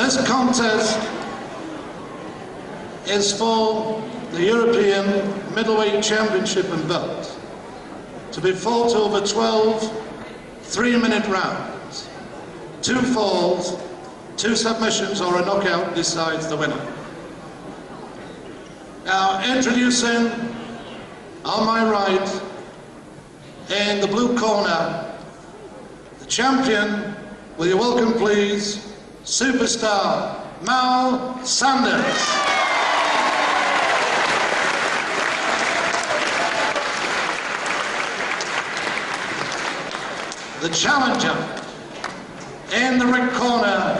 This contest is for the European Middleweight Championship and belt, to be fought over 12 3-minute rounds. 2 falls, 2 submissions or a knockout decides the winner. Now introducing on my right, in the blue corner, the champion, will you welcome please, superstar Mal Sanders. The challenger, in the red corner,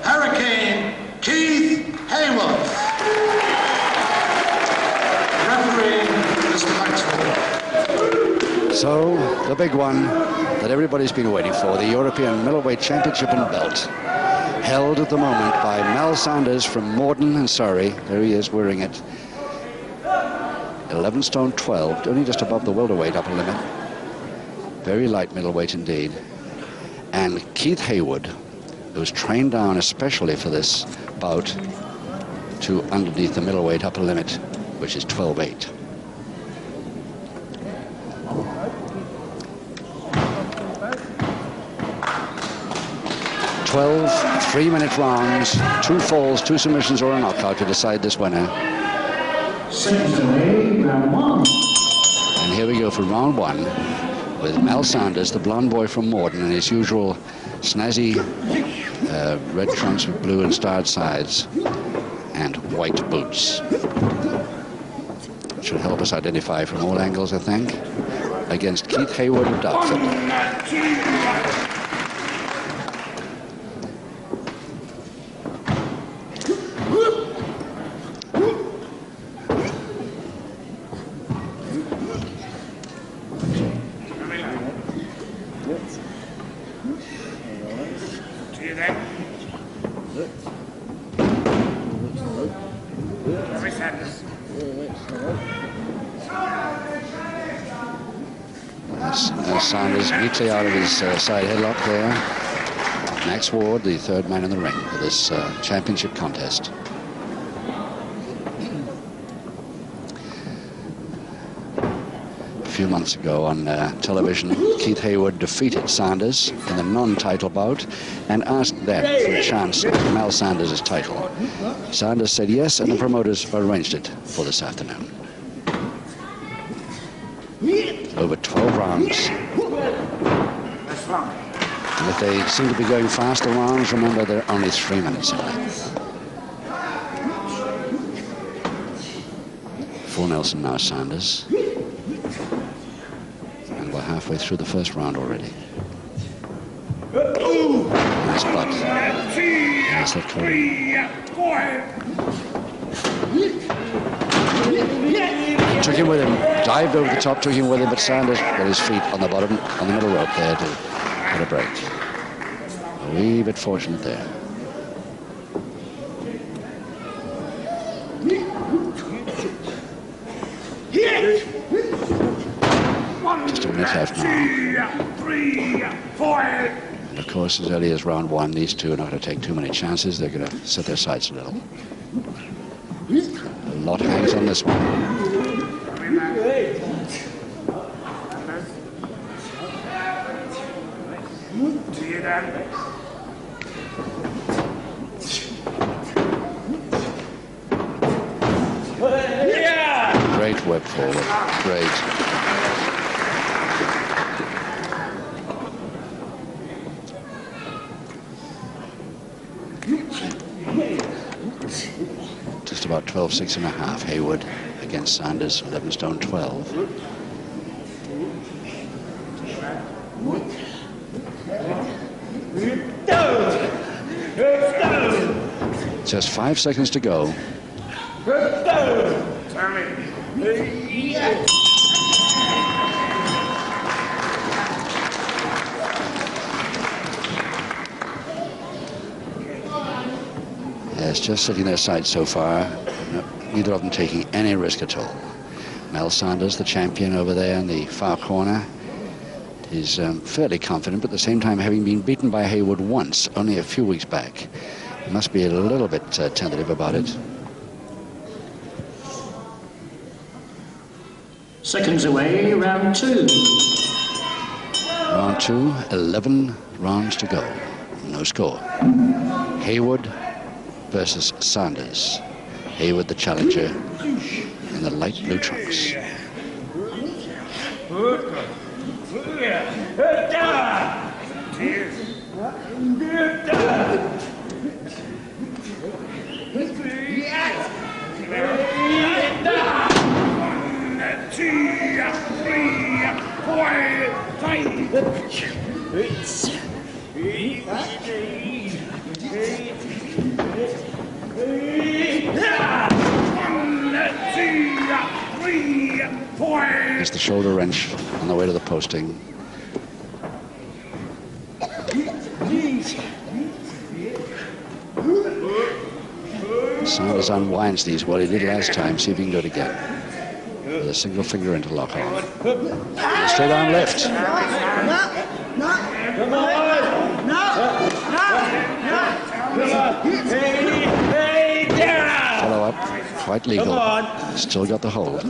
Hurricane Keith Haward. Referee, Mr. Maxwell. So, the big one that everybody's been waiting for, the European Middleweight Championship and belt, held at the moment by Mal Sanders from Morden in Surrey. There he is, wearing it. 11 stone 12, only just above the welterweight upper limit. Very light middleweight indeed. And Keith Haward, who was trained down especially for this bout to underneath the middleweight upper limit, which is 12-8. Twelve 3-minute rounds, 2 falls, 2 submissions or a knockout to decide this winner. Round 1. And here we go for round 1. With Mal Sanders, the blonde boy from Morden, in his usual snazzy red trunks with blue and starred sides and white boots. Should help us identify from all angles, I think, against Keith Haward of Dartford. Sanders neatly out of his side headlock there. Max Ward, the 3rd man in the ring for this championship contest. A few months ago on television, Keith Haward defeated Sanders in the non-title bout and asked them for a chance at Mal Sanders' title. Sanders said yes, and the promoters arranged it for this afternoon. Over 12 rounds. And if they seem to be going faster rounds, remember they're only 3 minutes in length. Full Nelson now, Sanders. And we're halfway through the first round already. Nice butt. Nice that took him with him, dived over the top, took him with him, but Sanders got his feet on the bottom, on the middle rope there to get a break. A wee bit fortunate there. Just a minute left now. And of course, as early as round 1, these two are not going to take too many chances. They're going to set their sights a little. A lot hangs on this one. Great whip forward. Great. Just about 12.6.5. Haward against Sanders, 11 stone 12. Just 5 seconds to go. Yes, just setting their sights so far. Neither of them taking any risk at all. Mal Sanders, the champion over there in the far corner, is fairly confident, but at the same time having been beaten by Haward once, only a few weeks back. He must be a little bit tentative about it. Seconds away, round 2. Round 2, 11 rounds to go. No score. Haward versus Sanders. Haward, the challenger, in the light blue trunks. Here's the shoulder wrench on the way to the posting. Sanders unwinds these what he did last time. See if he can do it again. With a single finger interlock on. And straight arm left. Follow up, quite legal. Still got the hold.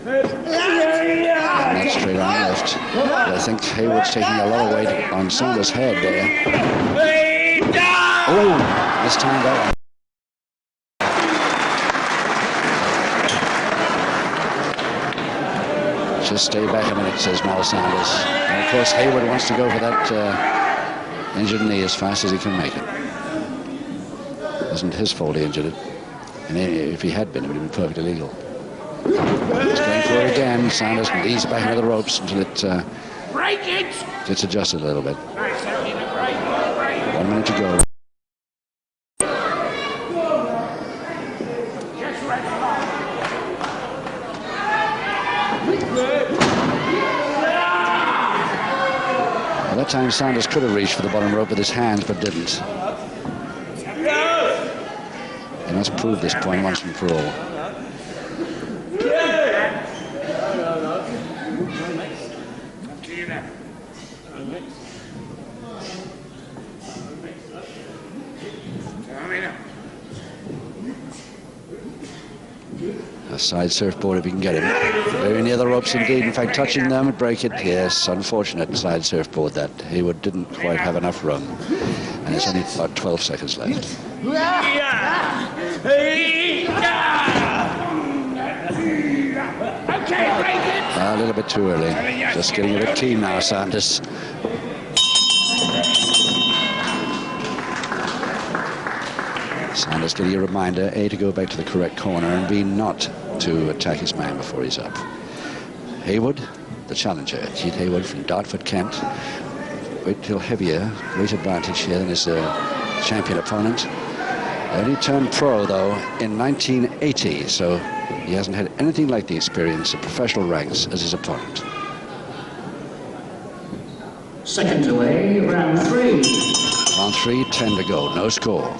That straight arm left. But I think Haward's taking a lot of weight on Sanders' head there. Oh, this time that one. Just stay back a minute, says Mal Sanders. And of course, Haward wants to go for that injured knee as fast as he can make it. It wasn't his fault he injured it. And if he had been, it would have been perfectly legal. He's going for it again. Sanders leads back into the ropes until it gets adjusted a little bit. 1 minute to go. Well, that time Sanders could have reached for the bottom rope with his hands, but didn't. He must prove this point once and for all. A side surfboard if he can get him. Very near the ropes indeed. In fact, touching them would break it. Yes, unfortunate side surfboard that Haward didn't quite have enough room. And there's only about 12 seconds left. A little bit too early. Just getting a bit keen now, Sanders. Sanders getting a reminder, A, to go back to the correct corner, and B, not to attack his man before he's up. Haward, the challenger, Keith Haward from Dartford, Kent. Weight till heavier, weight advantage here than his champion opponent. Only turned pro, though, in 1980, so he hasn't had anything like the experience of professional ranks as his opponent. Seconds away, round 3. Round 3, 10 to go, no score.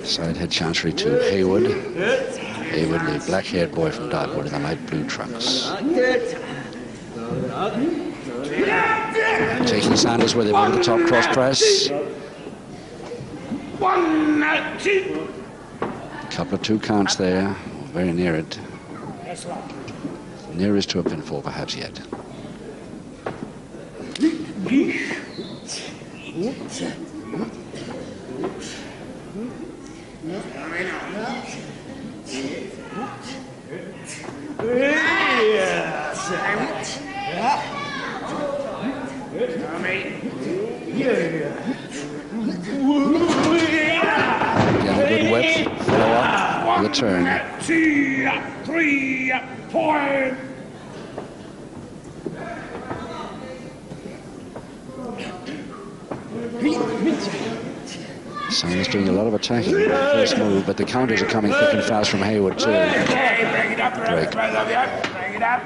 Side head chancery to Haward. Haward, the black-haired boy from Dartford in the light blue trunks. Taking Sanders with him on the top cross press. Couple of 2 counts there. Very near it. Nearest to a pinfall perhaps yet. Again, a good whip. Follow up with a turn. 3 point. Sanders doing a lot of attacking in the first move, but the counters are coming thick and fast from Haward too. Okay, bring it up, Break. both of you. Bring it up.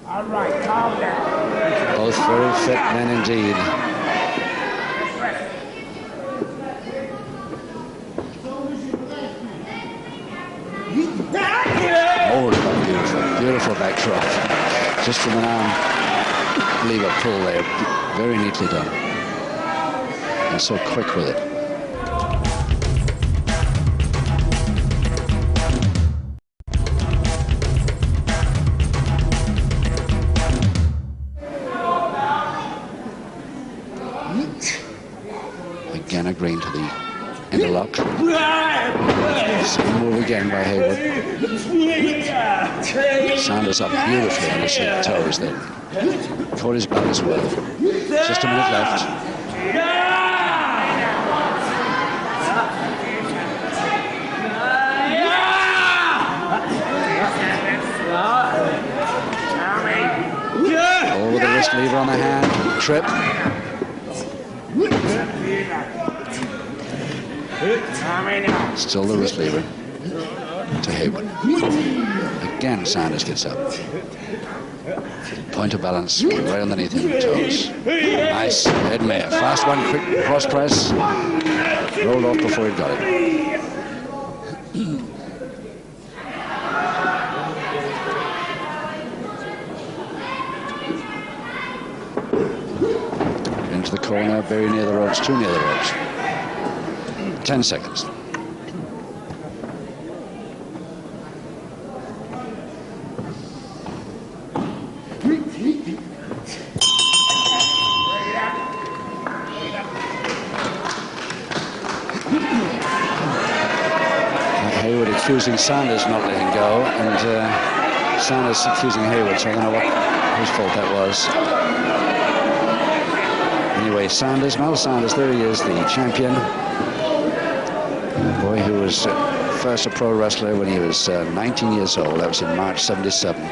All right, calm down. Both very fit men indeed. Oh, beautiful, beautiful backdrop. Just from an arm lever pull there. Very neatly done. And so quick with it. Again, a green to the interlock. Same move again by Haward. Sanders up beautifully on his toes there. Caught his balance well. Just a minute left. Over the wrist lever on the hand. Trip. Still the wrist lever to Haward. Again, Sanders gets up. Point of balance right underneath him, toes. Nice head mare. Fast one, quick cross press. Rolled off before he got it. Into the corner, very near the ropes, too near the ropes. 10 seconds. Haward accusing Sanders not letting go, and Sanders accusing Haward, so I don't know whose fault that was. Anyway, Sanders, Mal Sanders, there he is, the champion. A boy who was first a pro wrestler when he was 19 years old. That was in March '77.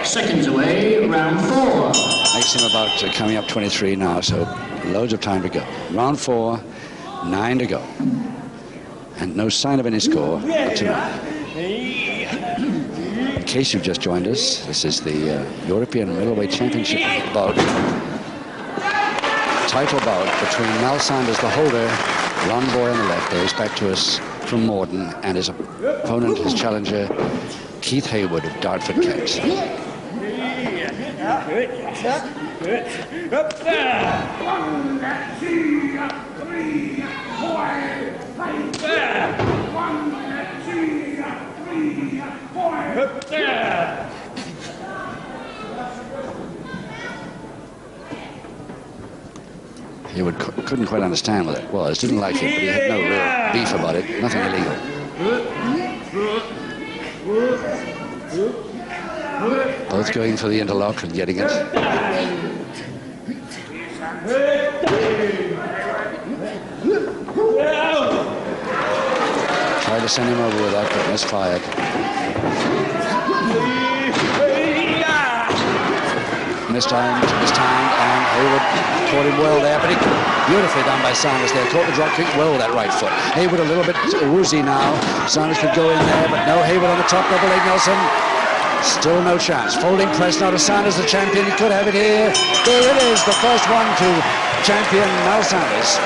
Seconds away, round 4. Makes him about coming up 23 now, so loads of time to go. Round 4, 9 to go. And no sign of any score up to now. In case you've just joined us, this is the European Middleweight Championship bout. Title bout between Mal Sanders, the holder, Ron Boy on the left, goes back to us from Morden, and his opponent, his challenger, Keith Haward of Dartford, Kent. Haward couldn't quite understand what it was, didn't like it, but he had no real beef about it, nothing illegal. Both going for the interlock and getting it. Tried to send him over with that, but misfired. Mistimed, and Haward caught him well there, but beautifully done by Sanders there. Caught the drop kick well with that right foot. Haward a little bit woozy now. Sanders could go in there, but no, Haward on the top, double leg Nelson. Still no chance. Folding press now to Sanders, the champion. He could have it here. There it is, the first one to champion Mal Sanders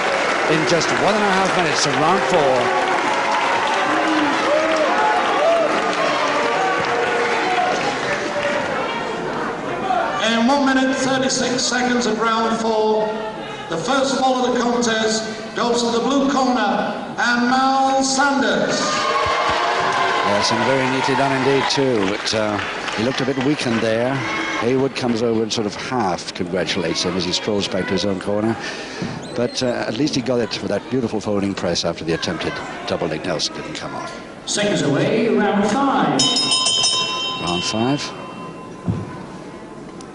in just 1.5 minutes of round 4. In 1 minute 36 seconds of round 4, the first fall of the contest goes to the blue corner and Mal Sanders. Yes, and very neatly done indeed too, but he looked a bit weakened there. Haward comes over and sort of half congratulates him as he strolls back to his own corner. But at least he got it for that beautiful folding press after the attempted double leg Nelson didn't come off. Seconds away, round 5. Round 5.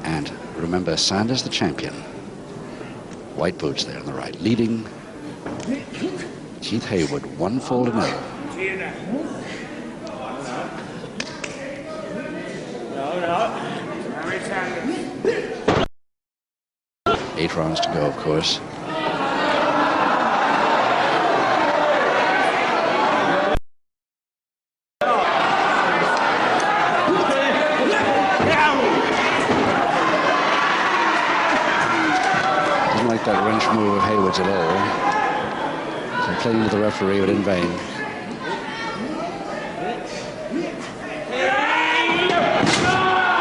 And remember, Sanders the champion. White boots there on the right, leading Keith Haward 1 fall to 0. 8 rounds to go, of course. that wrench move of Hayward's at all. Complaining to the referee, but in vain.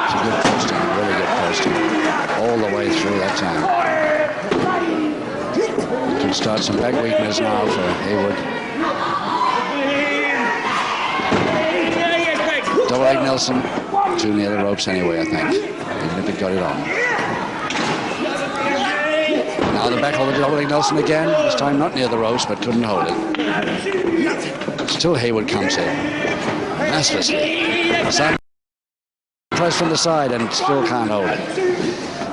It's a good posting, really good posting. All the way through that time. You can start some back weakness now for Hayward. Double leg Nelson, too near the ropes anyway, I think, even if he got it on. Now the back over the double leg Nelson again, this time not near the ropes, but couldn't hold it. Still Hayward comes in, masterfully. Sanders press from the side and still can't hold it.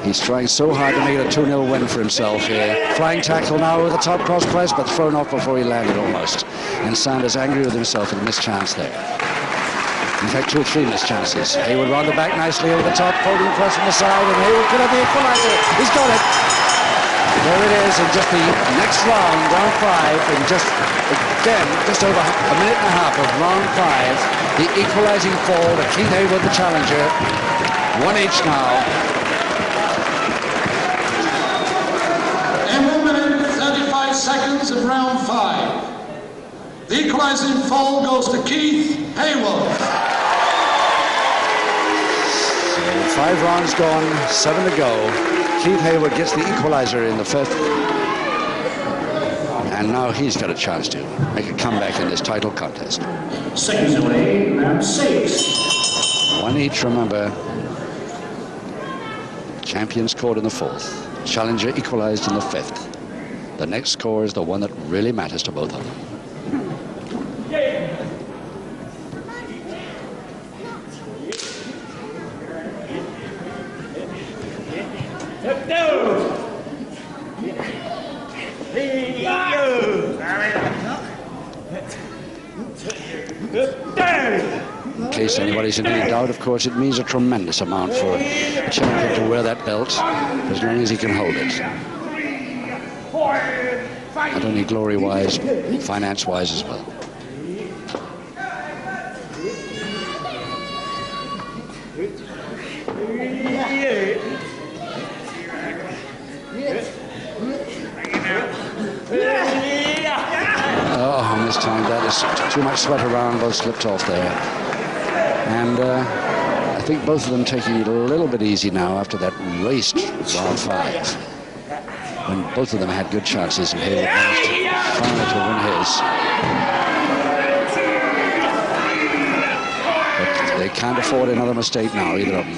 He's trying so hard to make it a 2-0 win for himself here. Flying tackle now with a top cross press, but thrown off before he landed almost. And Sanders angry with himself for the missed chance there. In fact, 2 or 3 missed chances. Hayward round the back nicely over the top, folding press from the side, and Hayward could have the equalizer. He's got it. There it is in just the next round, round 5, in just over a minute and a half of round 5. The equalizing fall to Keith Hayward, the challenger. 1 each now. In 1 minute, 35 seconds of round 5. The equalizing fall goes to Keith Hayward. So 5 rounds gone, 7 to go. Keith Hayward gets the equalizer in the 5th. And now he's got a chance to make a comeback in this title contest. Seconds away, round 6. 1 each, remember. Champion scored in the 4th. Challenger equalized in the 5th. The next score is the one that really matters to both of them. In case anybody's in any doubt, of course, it means a tremendous amount for a champion to wear that belt as long as he can hold it. Not only glory-wise, finance-wise as well. Oh, and this time that is too much sweat around, both slipped off there. And I think both of them taking it a little bit easy now after that raced round 5. When both of them had good chances and Hayward managed finally to win his. But they can't afford another mistake now, either of them.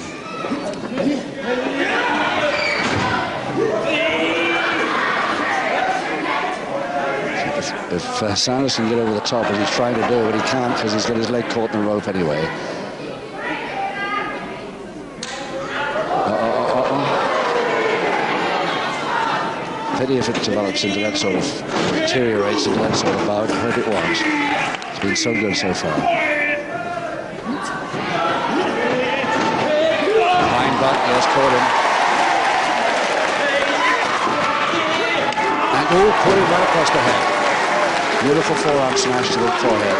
If Sanders can get over the top as he's trying to do, but he can't because he's got his leg caught in the rope anyway. Pity if it develops into that sort of, deteriorates into that sort of bout. I hope it won't. It's been so good so far. Behind butt, yes, caught him. And caught him right across the head. Beautiful forearm smash to the forehead.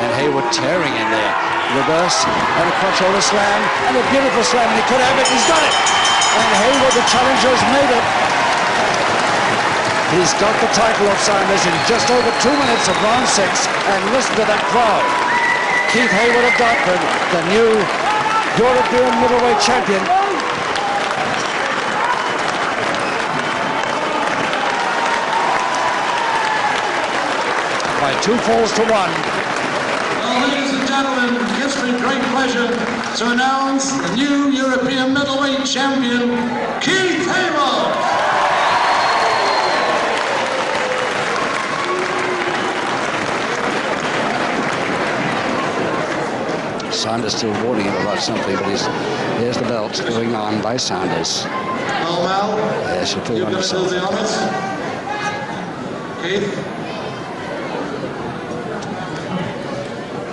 And Hayward tearing in there. Reverse and a crotch shoulder slam. And a beautiful slam. And he could have it. He's got it. And Hayward, the challenger, has made it. He's got the title of Sanders in just over 2 minutes of round 6. And listen to that crowd. Keith Hayward of Dartford, the new European middleweight champion. By 2 falls to 1. Well, ladies and gentlemen, it gives me great pleasure to announce the new European middleweight champion, Keith Hayward. Sanders still warning him about something, but here's the belt going on by Sanders. Well, Mal, yes, you're going to do the honors. Keith?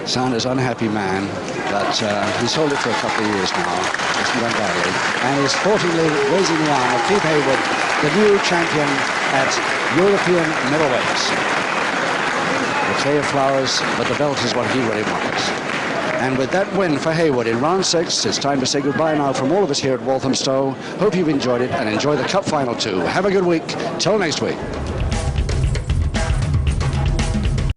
Sanders, unhappy man, but he's held it for a couple of years now. Hasn't done badly. And he's sportingly raising the arm of Keith Hayward, the new champion at European middleweight. Bouquet of flowers, but the belt is what he really wants. And with that win for Haward in round 6, it's time to say goodbye now from all of us here at Walthamstow. Hope you've enjoyed it and enjoy the cup final too. Have a good week. Till next week.